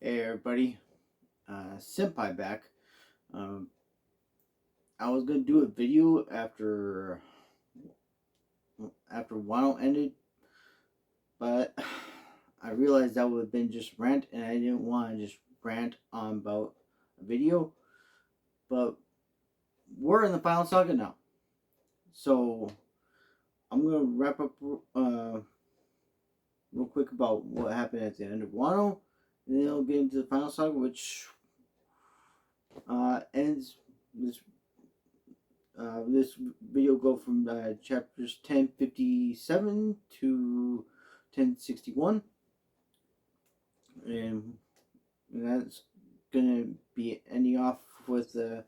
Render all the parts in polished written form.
Hey everybody, Senpai back. Um, I was gonna do a video after Wano ended, but I realized that would have been just rant, and I didn't want to just rant on about a video. But we're in the final saga now, so I'm gonna wrap up real quick about what happened at the end of Wano, and then I'll get into the final saga, which ends this video go from chapters 1057 to 1061, and that's gonna be ending off with the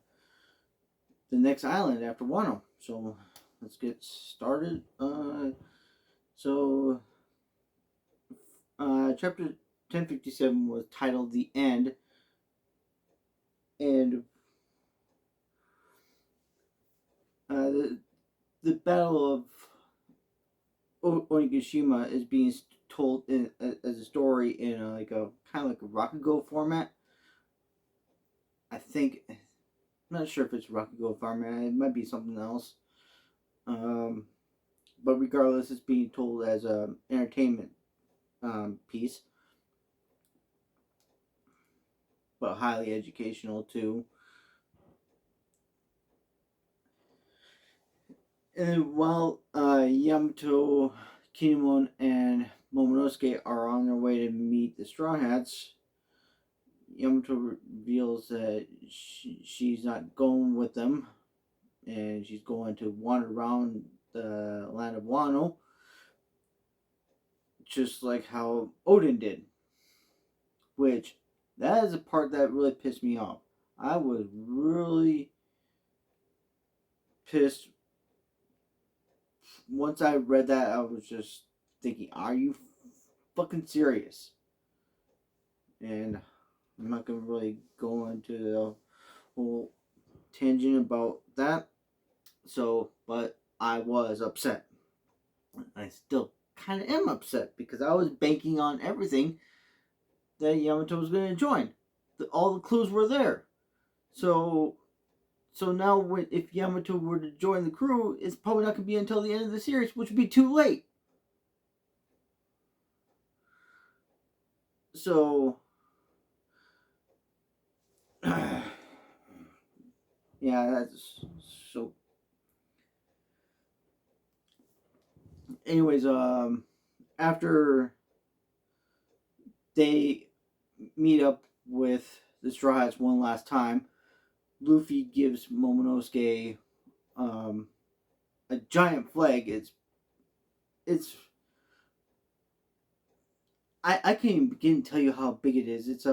next island after Wano. So let's get started. Chapter 1057 was titled "The End," and the Battle of Onigashima is being told as a story in a kind of like a Rakugo format. I think, I'm not sure if it's Rakugo format. It might be something else. But regardless, it's being told as a entertainment piece, but highly educational too. And while Yamato, Kinemon, and Momonosuke are on their way to meet the Straw Hats, Yamato reveals that she's not going with them, and she's going to wander around the land of Wano, just like how Odin did. Which, that is a part that really pissed me off. I was really pissed. Once I read that, I was just thinking, are you fucking serious? And I'm not going to really go into the whole tangent about that. So, but I was upset. I still kind of am upset because I was banking on everything that Yamato was going to join. All the clues were there. So now, if Yamato were to join the crew, it's probably not going to be until the end of the series, which would be too late. So, yeah, that's so. Anyways, after they meet up with the Straw Hats one last time, Luffy gives Momonosuke a giant flag. It's I can't even begin to tell you how big it is. It's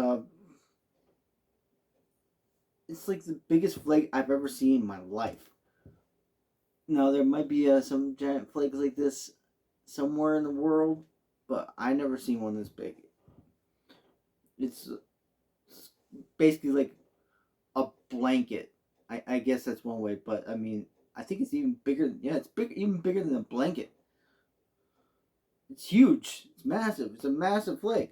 like the biggest flag I've ever seen in my life. Now there might be some giant flags like this somewhere in the world, but I never seen one this big. It's basically like a blanket. I guess that's one way, but I mean, I think it's even bigger. Yeah, it's big, even bigger than a blanket. It's huge. It's massive. It's a massive flag.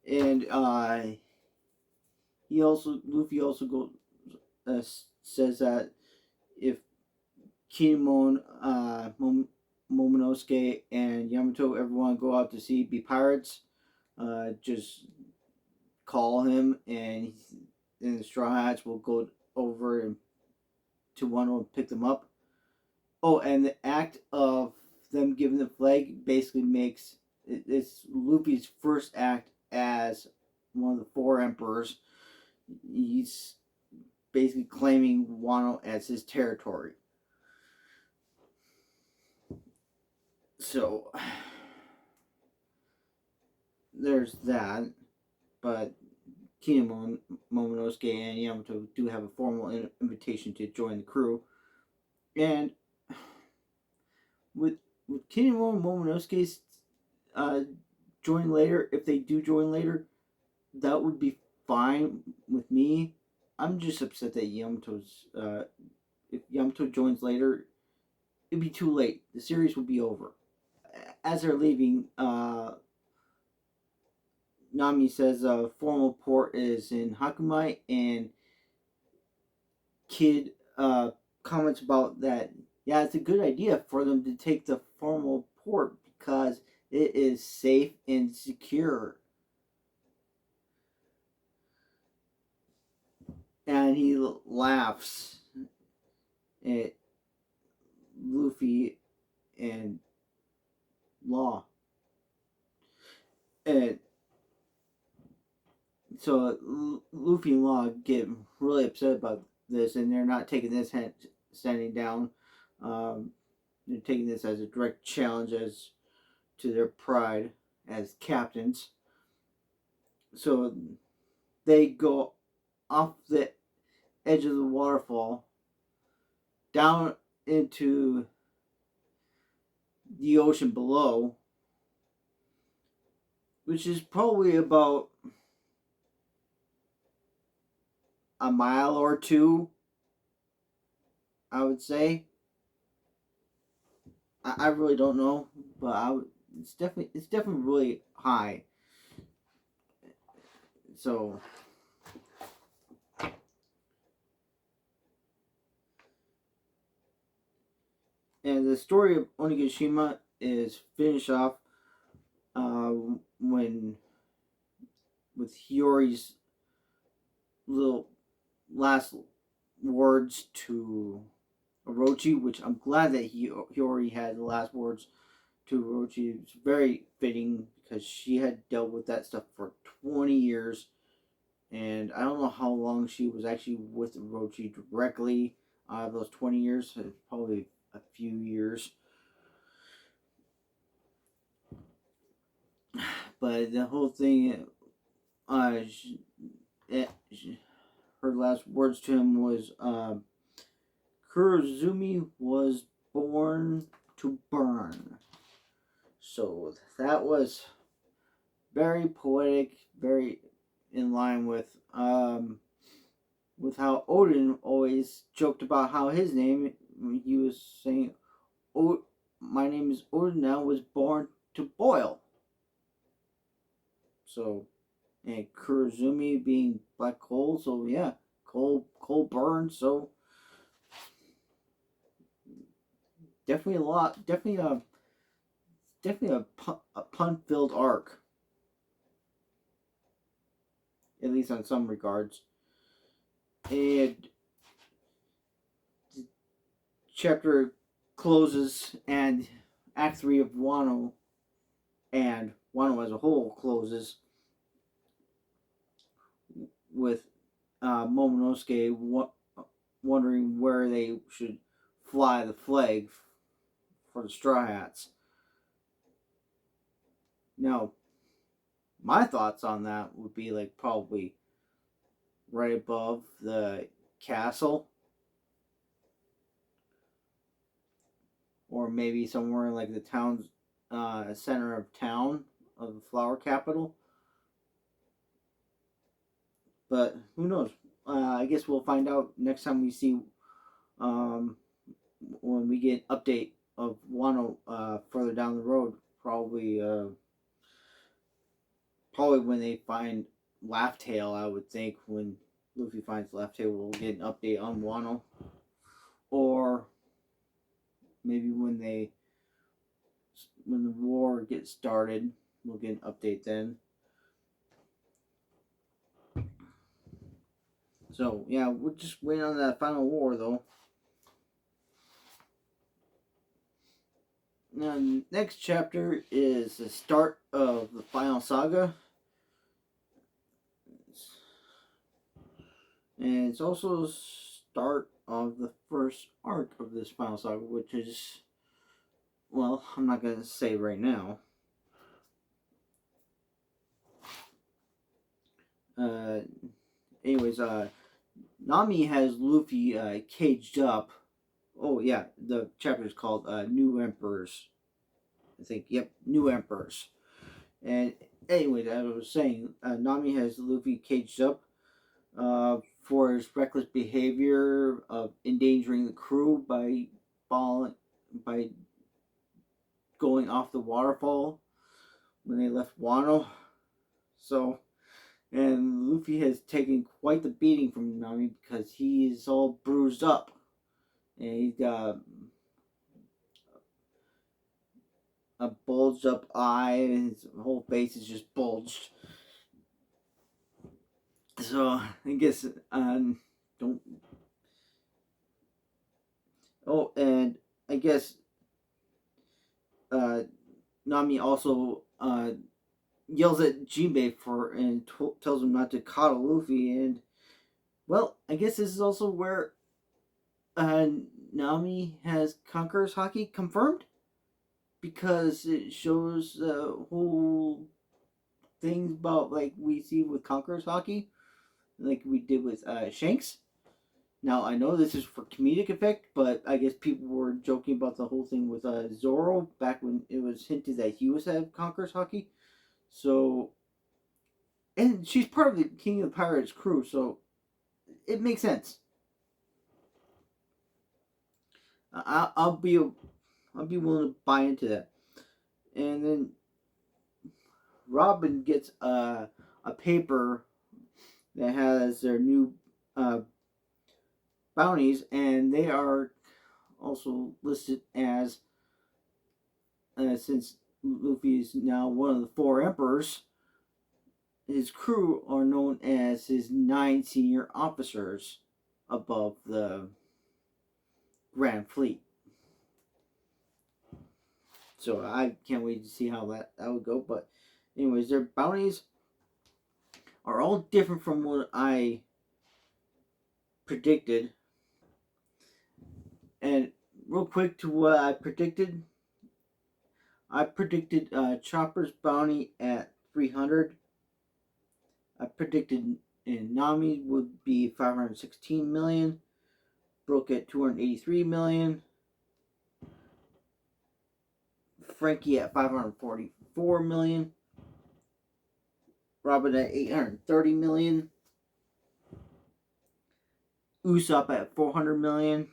And Luffy also says that if Kinemon, Momonosuke, and Yamato ever want to go out to sea, be pirates, just call him, and the Straw Hats will go over to Wano and pick them up. Oh, and the act of them giving the flag basically makes it's Luffy's first act as one of the four emperors. He's basically claiming Wano as his territory. So there's that, but Kinemon, Momonosuke, and Yamato do have a formal invitation to join the crew, and with Kinemon and Momonosuke's join later, if they do join later, that would be fine with me. I'm just upset that Yamato's if Yamato joins later, it'd be too late. The series would be over. As they're leaving, Nami says formal port is in Hakumai, and Kid comments about that. Yeah, it's a good idea for them to take the formal port because it is safe and secure. And he laughs at Luffy and Law. And so Luffy and Law get really upset about this, and they're not taking this standing down. They're taking this as a direct challenge as to their pride as captains. So they go off the edge of the waterfall down into the ocean below, which is probably about a mile or two, I would say. I really don't know, but it's definitely really high. So and the story of Onigashima is finished off uh, when with Hiyori's little last words to Orochi, which I'm glad that Hiyori had the last words to Orochi. It's very fitting because she had dealt with that stuff for 20 years, and I don't know how long she was actually with Orochi directly. Those 20 years, probably a few years. But the whole thing, her last words to him was, Kurozumi was born to burn. So that was very poetic, very in line with how Odin always joked about how his name, he was saying, "Oh, my name is Odin. I was born to boil." So, and Kurozumi being black coal, so yeah, coal burns. So definitely a pun filled arc, at least on some regards. And the chapter closes, and Act 3 of Wano and Wano as a whole closes with Momonosuke wondering where they should fly the flag for the Straw Hats. Now, my thoughts on that would be like probably right above the castle, or maybe somewhere in like the town's center of town of the flower capital. But who knows? I guess we'll find out next time we see when we get an update of Wano further down the road. Probably when they find Laugh Tale, I would think when Luffy finds Laugh Tale, we'll get an update on Wano, or maybe when the war gets started, we'll get an update then. So yeah, we're just waiting on that final war though. Now, next chapter is the start of the final saga. And it's also the start of the first arc of this final saga, which is, well, I'm not going to say right now. Anyways, Nami has Luffy caged up. Oh, yeah, the chapter is called New Emperors. I think, yep, New Emperors. And anyways, as I was saying, Nami has Luffy caged up for his reckless behavior of endangering the crew by going off the waterfall when they left Wano. So, and Luffy has taken quite the beating from Nami because he is all bruised up. And he's got a bulged up eye, and his whole face is just bulged. So, I guess, don't. Oh, and I guess, Nami also, yells at Jinbei and tells him not to coddle Luffy. And well, I guess this is also where Nami has Conqueror's Haki confirmed, because it shows whole things about like we see with Conqueror's Haki, like we did with Shanks. Now I know this is for comedic effect, but I guess people were joking about the whole thing with Zoro back when it was hinted that he was have Conqueror's Haki. So, and she's part of the King of the Pirates crew, so it makes sense. I'll be willing to buy into that. And then Robin gets a paper that has their new bounties, and they are also listed as, since Luffy is now one of the 4 emperors, his crew are known as his 9 senior officers above the Grand Fleet. So I can't wait to see how that would go. But anyways, their bounties are all different from what I predicted. And real quick to what I predicted Chopper's bounty at 300. I predicted Nami would be 516 million. Broke at 283 million. Frankie at 544 million. Robin at 830 million. Usopp at 400 million.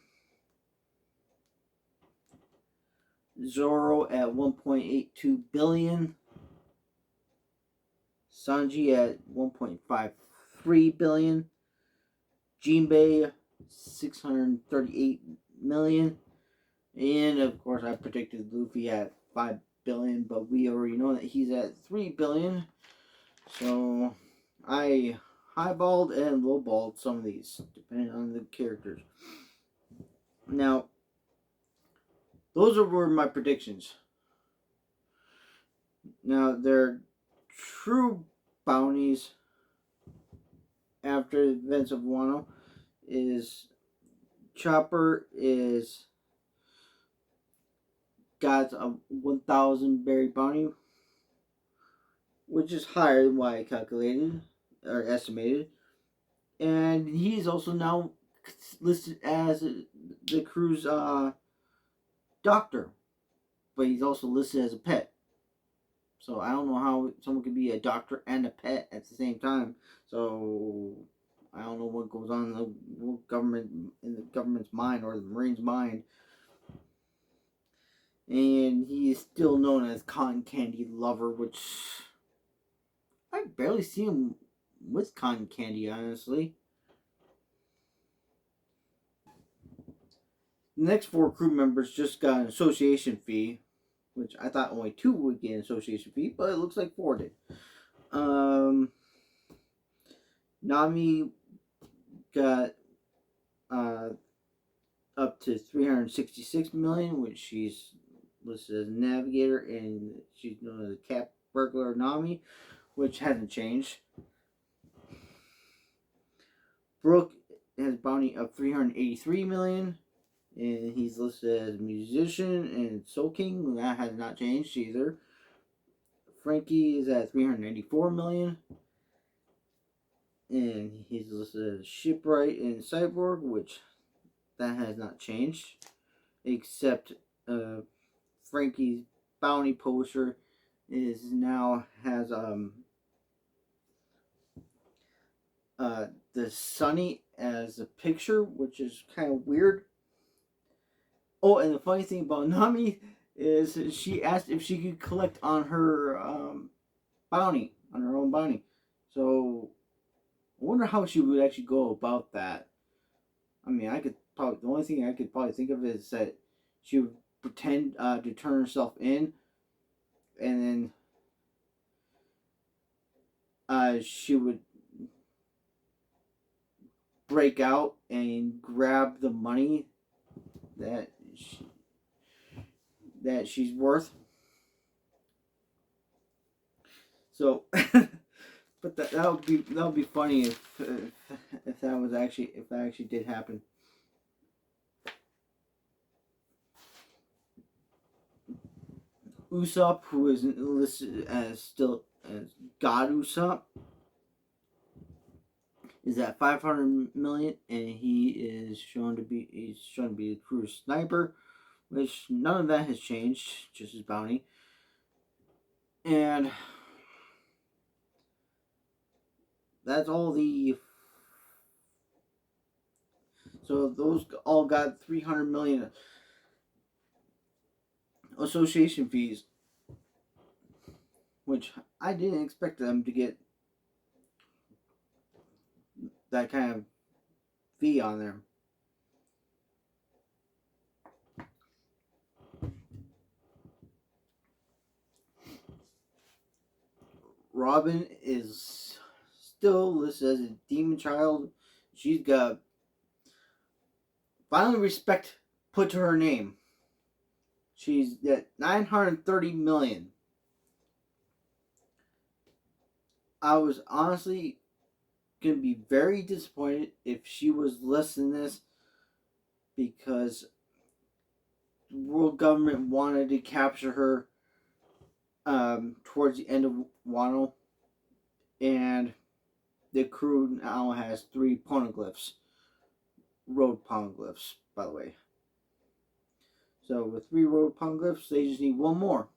Zoro at 1.82 billion. Sanji at 1.53 billion. Jinbei 638 million. And of course I predicted Luffy at 5 billion, but we already know that he's at 3 billion. So I highballed and lowballed some of these depending on the characters. Now, those were my predictions. Now, their true bounties after the events of Wano is Chopper is got a 1,000 berry bounty, which is higher than what I calculated or estimated. And he's also now listed as the crew's doctor, but he's also listed as a pet. So I don't know how someone could be a doctor and a pet at the same time. So I don't know what goes on in the government's mind or the Marines' mind. And he is still known as Cotton Candy Lover, which I barely see him with cotton candy, honestly. The next 4 crew members just got an association fee, which I thought only 2 would get an association fee, but it looks like 4 did. Nami got up to 366 million, which she's listed as a navigator, and she's known as a cap burglar Nami, which hasn't changed. Brook has a bounty of 383 million, and he's listed as a musician and Soul King. That has not changed either. Frankie is at 394 million, and he's listed as shipwright and cyborg, which that has not changed, except Frankie's bounty poster is now has the Sunny as a picture, which is kind of weird. Oh, and the funny thing about Nami is she asked if she could collect on her bounty, on her own bounty. So I wonder how she would actually go about that. I mean, I could probably the only thing I could probably think of is that she would pretend to turn herself in, and then she would break out and grab the money that that she's worth. So, but that would be funny if that was actually if that actually did happen. Usopp, who is listed as still as God Usopp, is at 500 million, and he's shown to be a true sniper, which none of that has changed, just his bounty. And that's all the. So those all got 300 million association fees, which I didn't expect them to get that kind of fee on there. Robin is still listed as a demon child. She's got finally respect put to her name. She's at 930 million. I was honestly gonna be very disappointed if she was less than this, because the world government wanted to capture her towards the end of Wano, and the crew now has 3 poneglyphs, road poneglyphs, by the way. So with 3 road poneglyphs, they just need 1 more,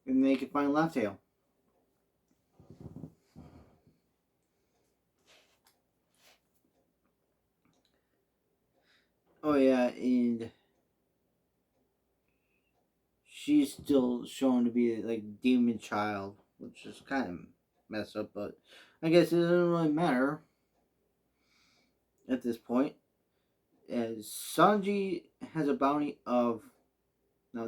and they can find Laugh Tale. Oh yeah, and she's still shown to be like demon child, which is kind of messed up, but I guess it doesn't really matter at this point. As Sanji has a bounty of now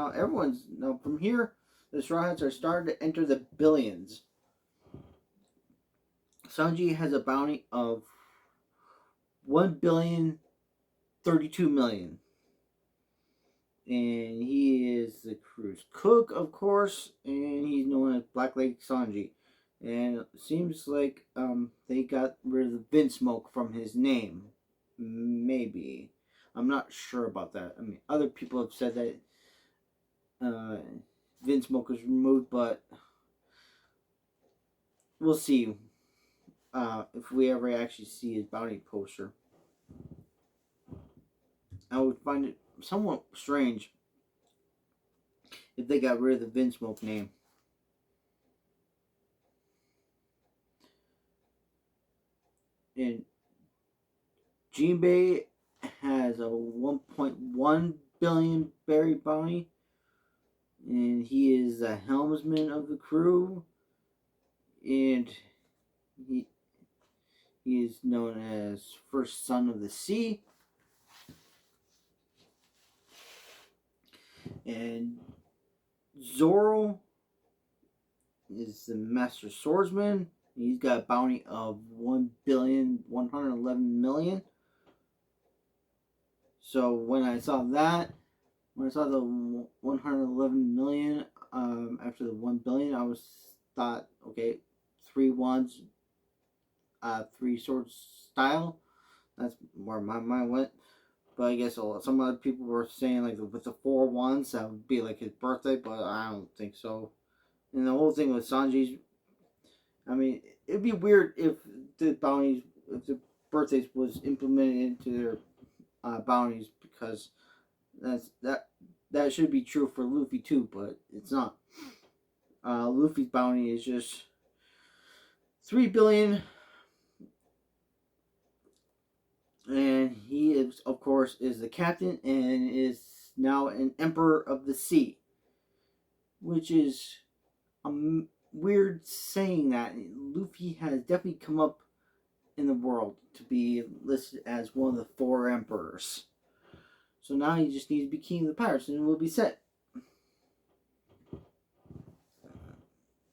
everyone's now from here the Straw Hats are starting to enter the billions. Sanji has a bounty of 1,032,000,000. And he is the crew's cook, of course, and he's known as Black Lake Sanji. And it seems like they got rid of the Vinsmoke from his name. Maybe. I'm not sure about that. I mean, other people have said that Vinsmoke was removed, but we'll see if we ever actually see his bounty poster. I would find it somewhat strange if they got rid of the Vinsmoke name. And Jinbei has a 1.1 billion berry bounty, and he is the helmsman of the crew, and he is known as First Son of the Sea. And Zoro is the Master Swordsman. He's got a bounty of 1,111,000,000. So when I saw the 111,000,000 after the 1 billion, I thought, okay, 3 wands, 3 swords style. That's where my mind went. But I guess some other people were saying like with the 4 wands that would be like his birthday, but I don't think so. And the whole thing with Sanji's, I mean, it'd be weird if the bounties, if the birthdays was implemented into their bounties, because that should be true for Luffy too, but it's not. Luffy's bounty is just 3 billion and he is, of course, is the captain and is now an emperor of the sea, which is a weird saying that Luffy has definitely come up in the world to be listed as one of the four emperors. So now he just needs to be king of the pirates and it will be set.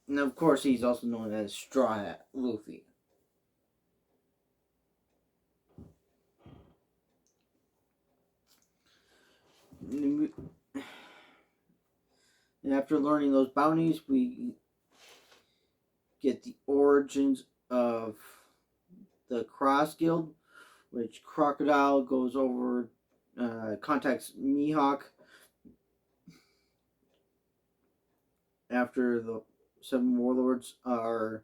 And of course, he's also known as Straw Hat Luffy. And after learning those bounties, we get the origins of the Cross Guild, which Crocodile goes over, contacts Mihawk after the seven warlords are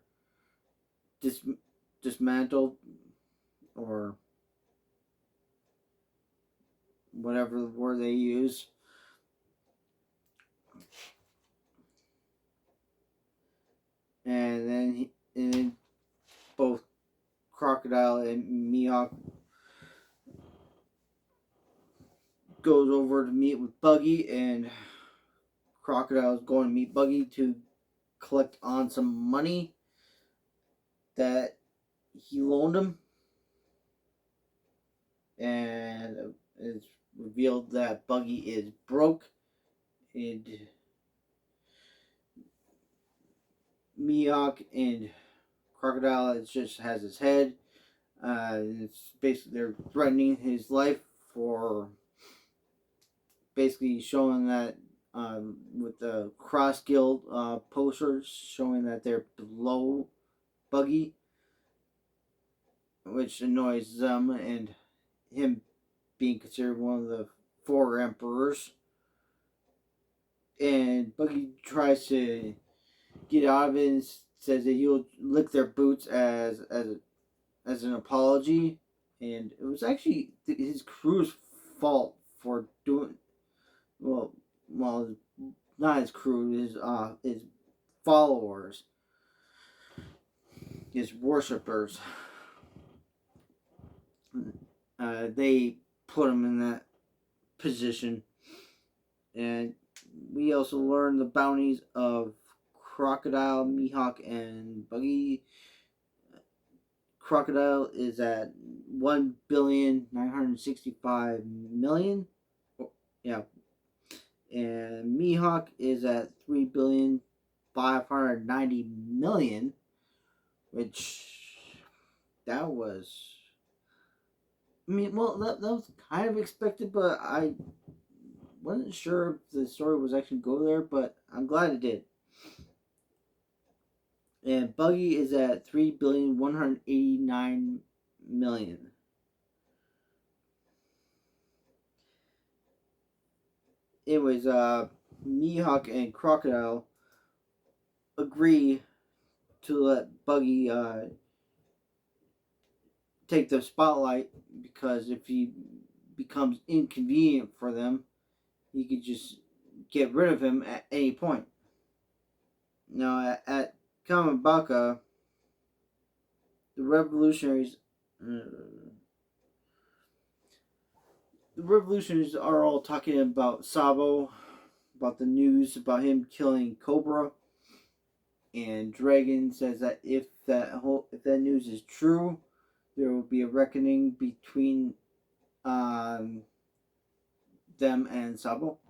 dismantled, or whatever the word they use. And then both Crocodile and Mihawk goes over to meet with Buggy, and Crocodile is going to meet Buggy to collect on some money that he loaned him. And it's revealed that Buggy is broke, and Mihawk and Crocodile just has his head. It's basically they're threatening his life for basically showing that with the Cross Guild posters showing that they're below Buggy, which annoys them, and him being considered one of the four emperors. And Buggy tries to get out of it and says that he'll lick their boots as an apology. And it was actually his crew's fault for doing well, not his crew, his followers, his worshippers. They put him in that position, and we also learn the bounties of Crocodile, Mihawk, and Buggy. Crocodile is at 1,965,000,000. Yeah, and Mihawk is at 3,590,000,000, which that was. I mean, well, that was kind of expected, but I wasn't sure if the story was actually go there, but I'm glad it did. And Buggy is at 3,189,000,000. Anyways, Mihawk and Crocodile agree to let Buggy take the spotlight, because if he becomes inconvenient for them, he could just get rid of him at any point. Now, at Kamabaka, the revolutionaries are all talking about Sabo, about the news about him killing Cobra, and Dragon says that if that news is true, there will be a reckoning between them and Sabo.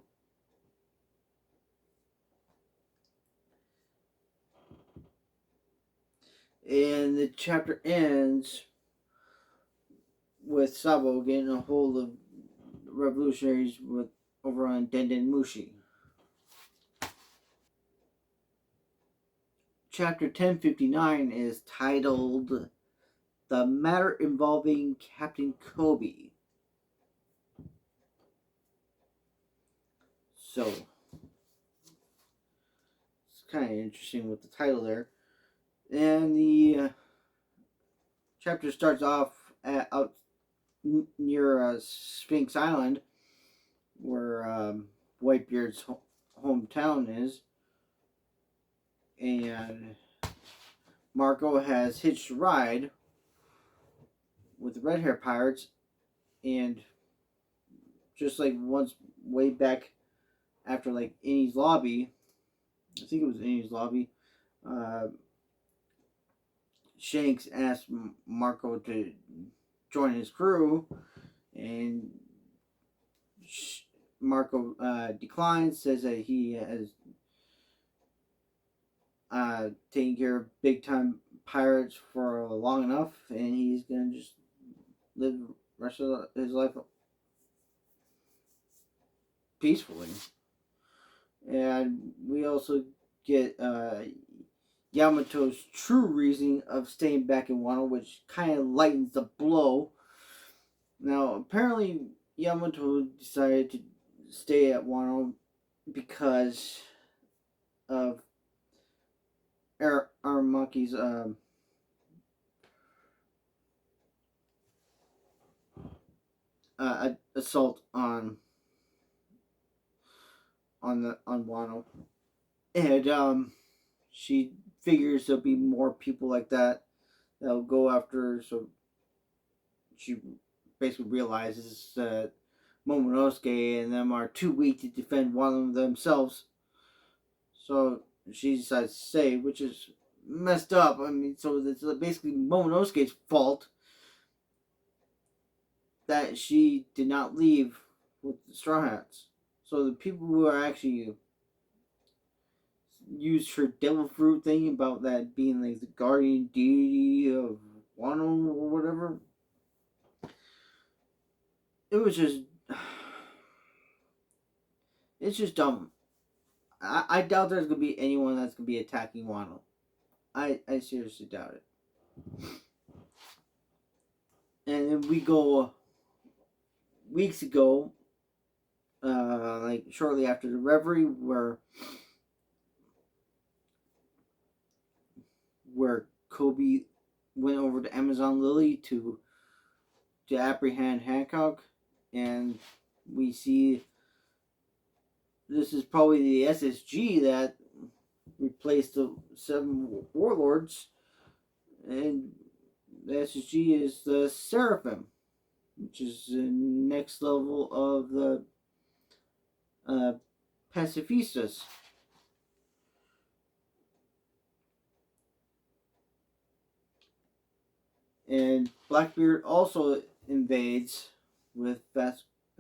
And the chapter ends with Sabo getting a hold of revolutionaries over on Denden Mushi. Chapter 1059 is titled "The Matter Involving Captain Kobe." So it's kind of interesting with the title there. And the chapter starts off out near Sphinx Island, where Whitebeard's hometown is, and Marco has hitched a ride with the red hair pirates And just like once way back after like Annie's Lobby, I think it was Annie's Lobby, uh, Shanks asked Marco to join his crew, and Marco declines, says that he has taken care of big time pirates for long enough, and he's gonna just live the rest of his life peacefully. And we also get Yamato's true reasoning of staying back in Wano, which kind of lightens the blow. Now, apparently, Yamato decided to stay at Wano because of Aramaki's assault on Wano, and she figures there'll be more people like that that'll go after her. So she basically realizes that Momonosuke and them are too weak to defend Wano themselves. So she decides to stay, which is messed up. I mean, so it's basically Momonosuke's fault that she did not leave with the Straw Hats. So the people who are actually used her devil fruit thing about that being like the guardian deity of Wano or whatever, it was just, it's just dumb. I doubt there's gonna be anyone that's gonna be attacking Wano. I seriously doubt it. And then we go weeks ago, like shortly after the Reverie, where Kobe went over to Amazon Lily to apprehend Hancock, and we see this is probably the SSG that replaced the 7 warlords, and the SSG is the Seraphim, which is the next level of the Pacifistas. And Blackbeard also invades with I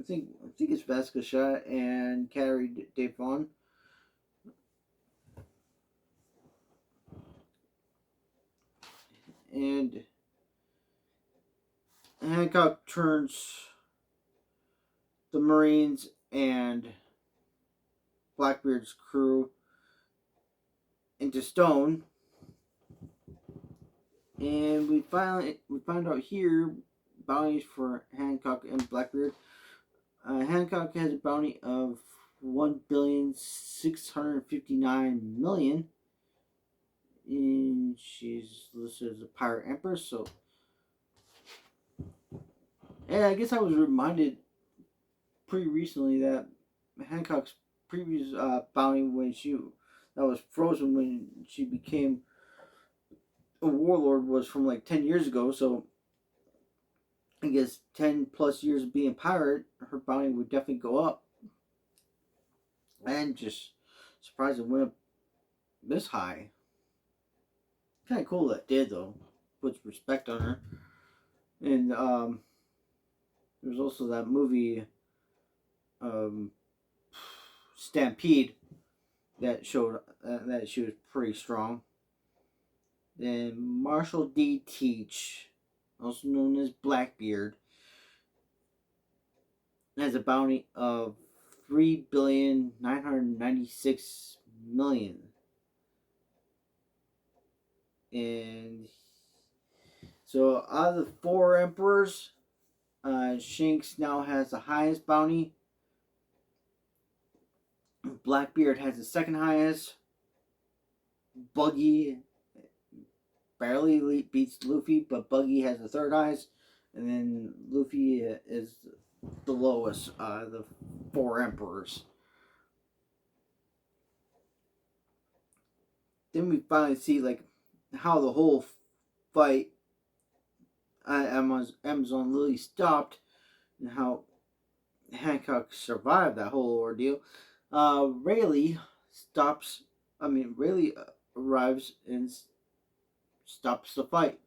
think it's Vascasha and Carrie Devon. And Hancock turns the Marines and Blackbeard's crew into stone. And we find out here bounties for Hancock and Blackbeard. Hancock has a bounty of 1,659,000,000, and she's listed as a pirate empress. So, and I guess I was reminded pretty recently that Hancock's previous bounty that was frozen when she became a warlord was from like 10 years ago. So I guess 10 plus years of being a pirate, her bounty would definitely go up. And just surprised it went up this high. Kind of cool that it did, though. Puts respect on her. And there's also that movie, Stampede, that showed that she was pretty strong. Then Marshall D. Teach, also known as Blackbeard, has a bounty of 3,996,000,000. And so out of the 4 emperors, Shanks now has the highest bounty. Blackbeard has the second highest. Buggy barely beats Luffy, but Buggy has the third highest. And then Luffy is the lowest, the 4 emperors. Then we finally see like how the whole fight at Amazon Lily stopped, and how Hancock survived that whole ordeal, Rayleigh stops. Rayleigh arrives and stops the fight.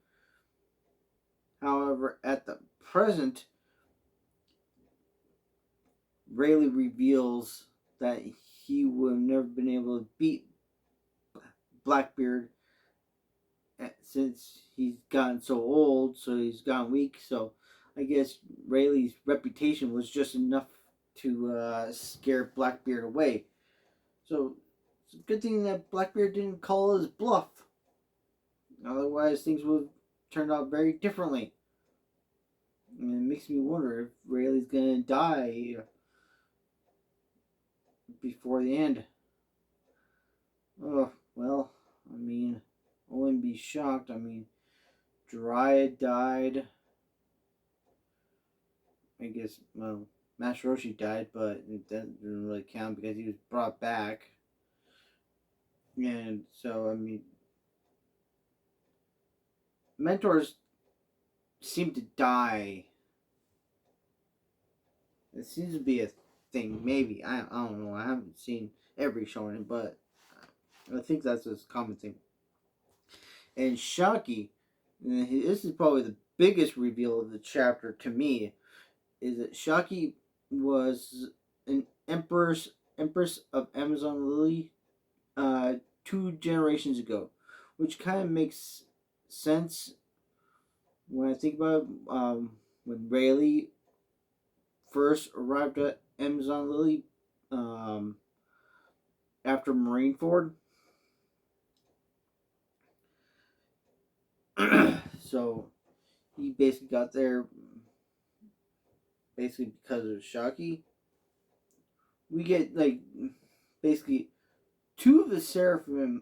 However, at the present, Rayleigh reveals that he would have never been able to beat Blackbeard since he's gotten so old, so he's gotten weak. So I guess Rayleigh's reputation was just enough to scare Blackbeard away. So it's a good thing that Blackbeard didn't call his bluff. Otherwise, things would have turned out very differently. And it makes me wonder if Rayleigh's gonna die before the end. Oh, well, I wouldn't be shocked. Dryad died. I guess, well, Master Roshi died, but it doesn't really count because he was brought back. And so, mentors seem to die. It seems to be a thing, maybe. I don't know. I haven't seen every shonen, but I think that's a common thing. And Shaki, this is probably the biggest reveal of the chapter to me, is that Shaki was an empress of Amazon Lily 2 generations ago, which kind of makes sense when I think about it. When Rayleigh first arrived at Amazon Lily after Marineford. So he basically got there basically because of Shaki. We get basically 2 of the Seraphim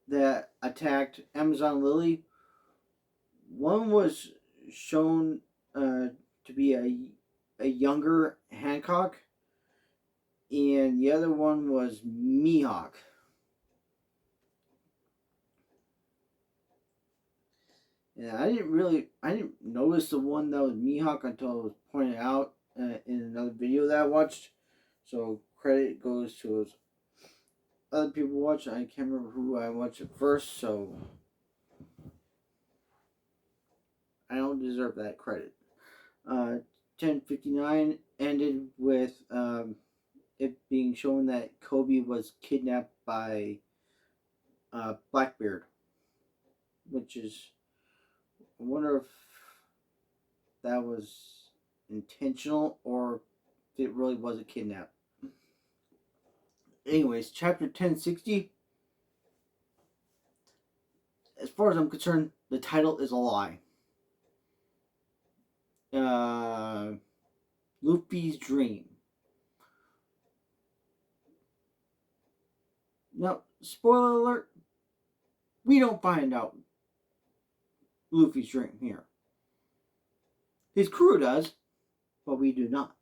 that attacked Amazon Lily. One was shown to be a younger Hancock, and the other one was Mihawk. And I didn't notice the one that was Mihawk until it was pointed out in another video that I watched. So credit goes to those other people watch. I can't remember who I watched it first, so I don't deserve that credit. 1059 ended with it being shown that Kobe was kidnapped by Blackbeard, which is, I wonder if that was intentional or if it really was a kidnap. Anyways, chapter 1060. As far as I'm concerned, the title is a lie. Luffy's Dream. Now, spoiler alert, we don't find out Luffy's dream here. His crew does, but we do not.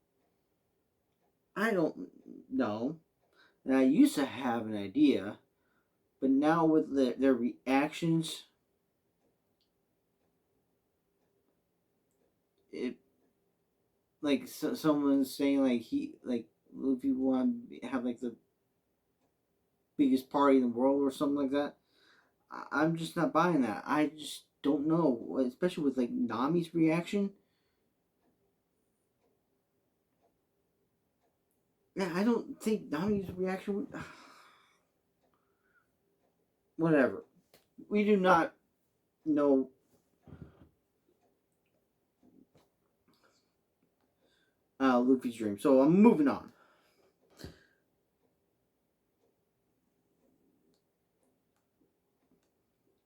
I don't know. And I used to have an idea, but now with their reactions, it someone's saying Luffy want to have the biggest party in the world or something like that. I'm just not buying that. I just don't know, especially with Nami's reaction. Yeah, I don't think Nami's reaction would. Whatever. We do not know Luffy's dream. So I'm moving on.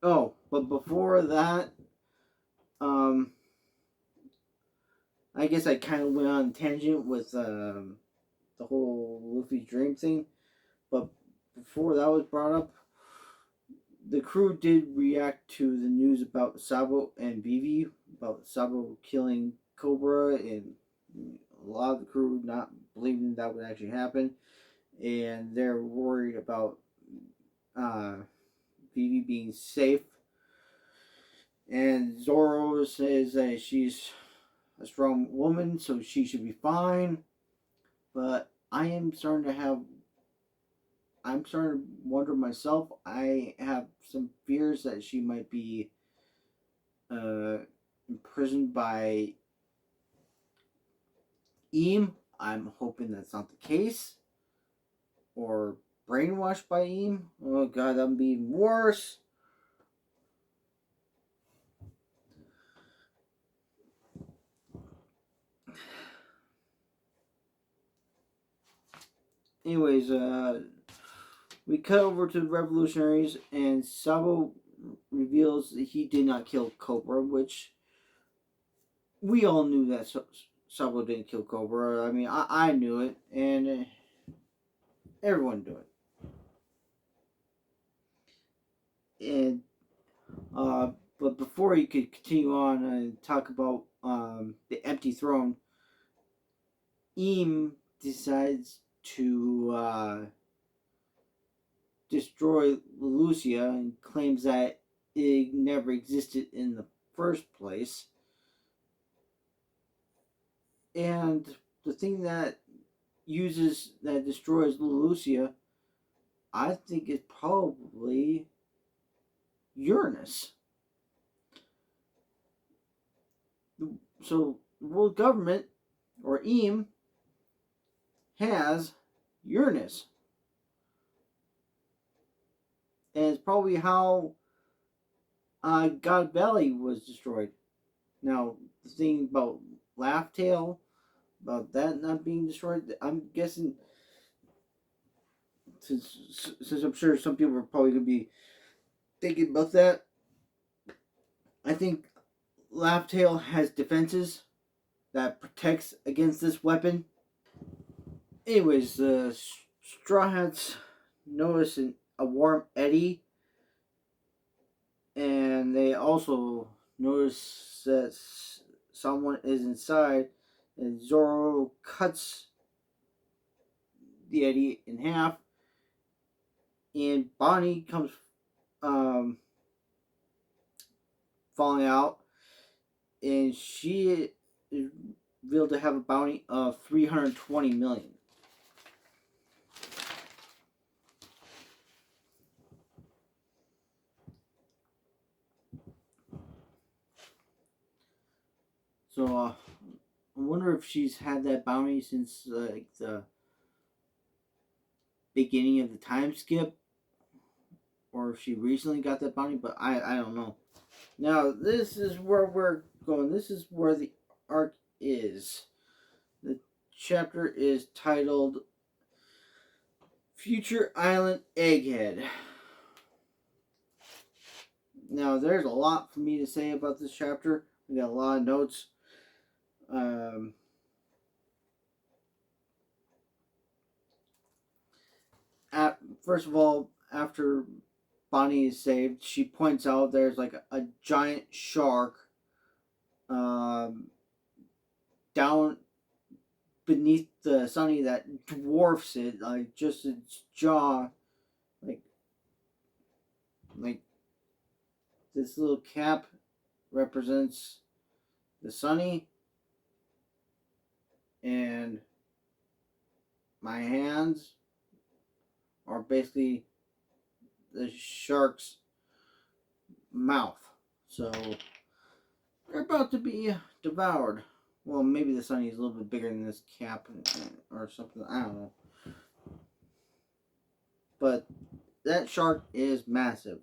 Oh, but before that, I guess I kind of went on a tangent with the whole Luffy's dream thing. But before that was brought up, the crew did react to the news about Sabo and Vivi, about Sabo killing Cobra, and a lot of the crew not believing that would actually happen, and they're worried about Vivi being safe. And Zoro says that she's a strong woman, so she should be fine. But I'm starting to wonder myself. I have some fears that she might be uh, imprisoned by Eam. I'm hoping that's not the case. Or brainwashed by Eam. Oh god, that would be even worse. Anyways, we cut over to the revolutionaries, and Sabo reveals that he did not kill Cobra, which we all knew that Sabo didn't kill Cobra. I mean, I knew it, and everyone knew it. And but before he could continue on and talk about the empty throne, Eam decides to destroy Lucia and claims that it never existed in the first place. And the thing that destroys Lucia, I think is probably Uranus. So the world government, or Eam, has Uranus. And it's probably how God Valley was destroyed. Now, the thing about Laugh Tale, about that not being destroyed, I'm guessing, since I'm sure some people are probably going to be thinking about that, I think Laugh Tale has defenses that protects against this weapon. Anyways, the Straw Hats notice a warm eddy, and they also notice that someone is inside, and Zoro cuts the eddy in half, and Bonnie comes falling out, and she is revealed to have a bounty of 320 million. So I wonder if she's had that bounty since like the beginning of the time skip, or if she recently got that bounty. But I don't know. Now this is where we're going. This is where the arc is. The chapter is titled Future Island Egghead. Now there's a lot for me to say about this chapter. We got a lot of notes. First of all, after Bonnie is saved, she points out there's like a giant shark down beneath the Sunny that dwarfs it, like just its jaw, like this little cap represents the Sunny, and my hands are basically the shark's mouth. So they're about to be devoured. Well, maybe the Sunny is a little bit bigger than this cap or something. I don't know. But that shark is massive.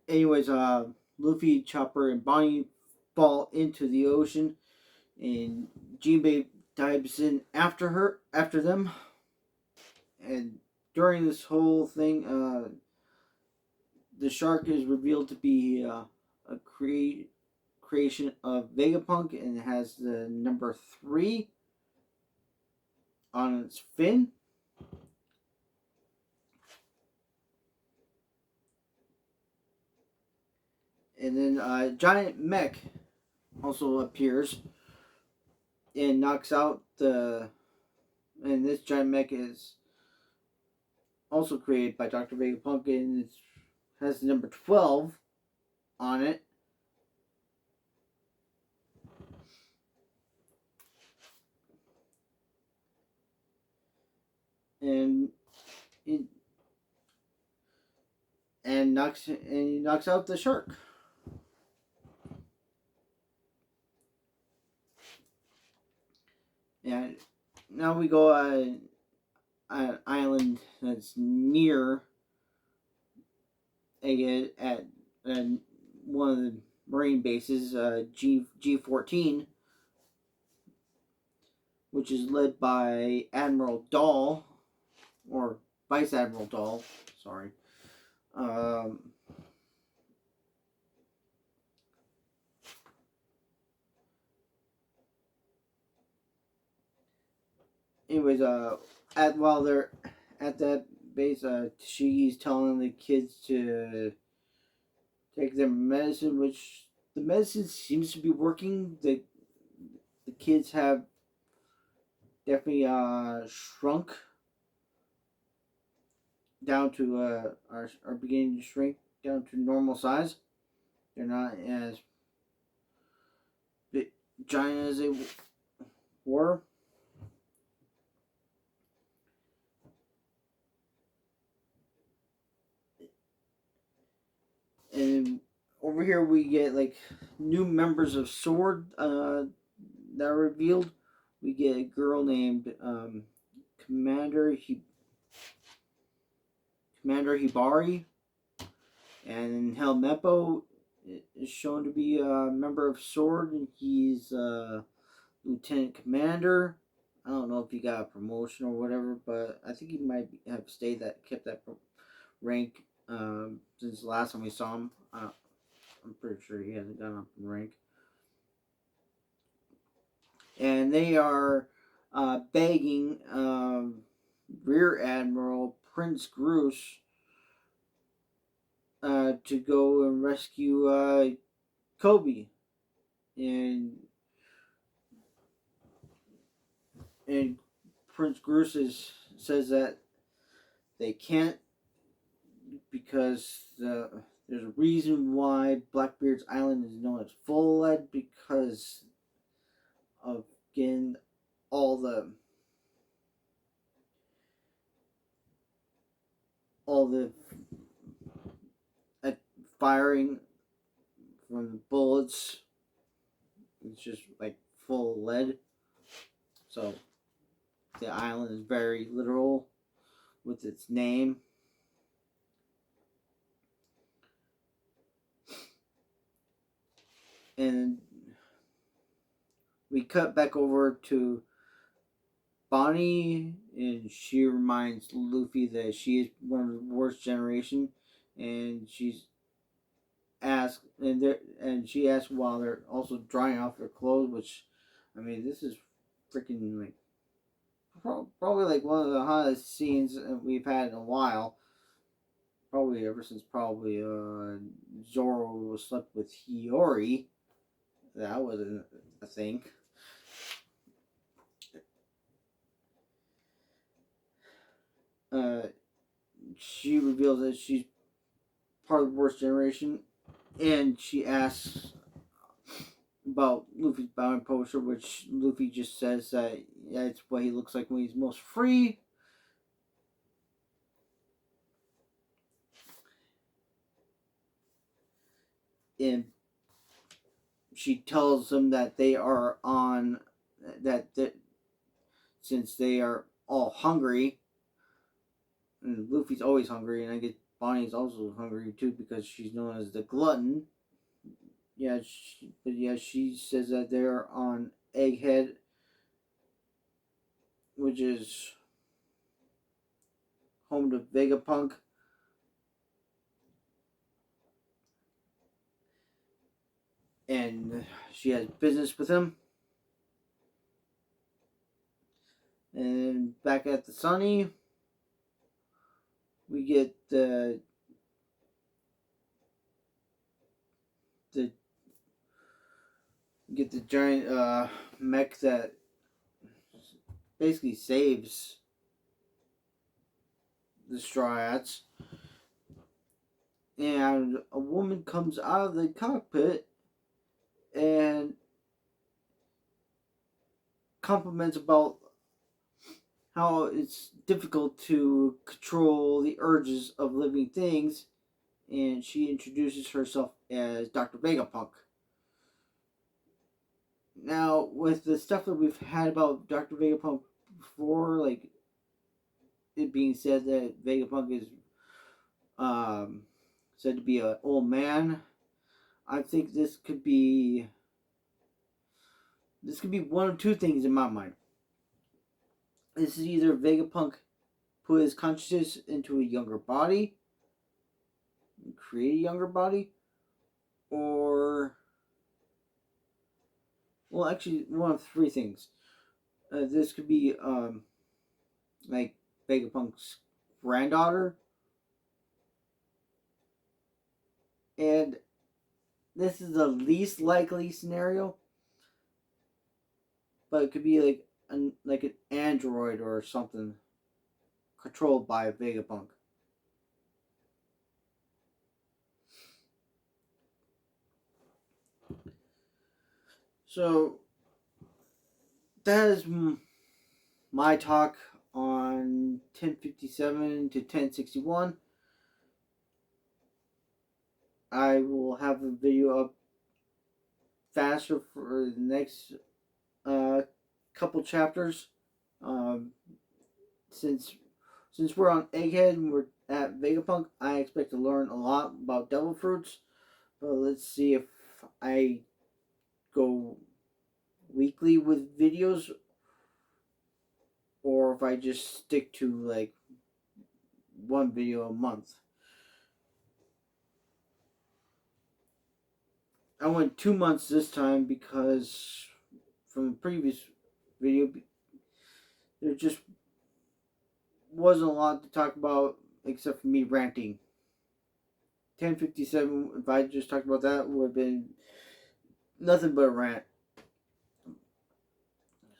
Anyways, Luffy, Chopper, and Bonnie fall into the ocean, and Jinbei dives in after them. And during this whole thing, the shark is revealed to be a creation of Vegapunk, and it has the number 3 on its fin. And then a giant mech also appears and knocks out the. And this giant mech is also created by Dr. Vegapunk, and it has the number 12 on it. And it he knocks out the shark. And now we go an island that's near Egghead at one of the marine bases, G14, which is led by Admiral Dahl, or Vice Admiral Dahl. Sorry. Anyways, while they're at that base, she's telling the kids to take their medicine, which the medicine seems to be working. The kids have definitely shrunk down to are beginning to shrink down to normal size. They're not as big, giant as they were. And over here we get like new members of Sword that are revealed. We get a girl named Commander Hibari, and Helmeppo is shown to be a member of Sword, and he's Lieutenant Commander. I don't know if he got a promotion or whatever, but I think he might have kept that rank since the last time we saw him. I'm pretty sure he hasn't gone up in rank. And they are begging Rear Admiral Prince Groose to go and rescue Kobe. And Prince Groose says that they can't, because there's a reason why Blackbeard's Island is known as full lead, because of getting all the firing from the bullets. It's just like full of lead. So the island is very literal with its name. And we cut back over to Bonnie, and she reminds Luffy that she is one of the worst generation, and she asks while they're also drying off their clothes, which, I mean, this is freaking like probably like one of the hottest scenes we've had in a while. Probably ever since Zoro slept with Hiyori. That was a thing. She reveals that she's part of the worst generation, and she asks about Luffy's bounty poster, which Luffy just says that it's what he looks like when he's most free. And she tells him that they are on that since they are all hungry, and Luffy's always hungry, and I guess Bonnie's also hungry too because she's known as the glutton. She says that they're on Egghead, which is home to Vegapunk. And she has business with him. And back at the Sunny, we get the giant mech that basically saves the straw hats, and a woman comes out of the cockpit and compliments about how it's difficult to control the urges of living things, and she introduces herself as Dr. Vegapunk. Now, with the stuff that we've had about Dr. Vegapunk before, like it being said that Vegapunk is said to be an old man, I think this could be one of two things in my mind. This is either Vegapunk put his consciousness into a younger body, create a younger body, or well, actually, one of three things. This could be like Vegapunk's granddaughter, and this is the least likely scenario, but it could be like an android or something controlled by Vegapunk. So that is my talk on 1057 to 1061. I will have a video up faster for the next couple chapters. Um, since we're on Egghead and we're at Vegapunk, I expect to learn a lot about devil fruits. But let's see if I go weekly with videos or if I just stick to like one video a month. I went 2 months this time because from the previous video there just wasn't a lot to talk about except for me ranting. 1057, if I just talked about that, would have been nothing but a rant.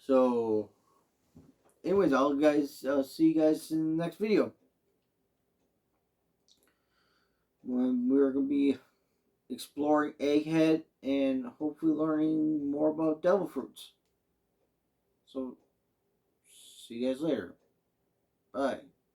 So, anyways, I'll see you guys in the next video, when we're going to be exploring Egghead and hopefully learning more about devil fruits. So, see you guys later. Bye.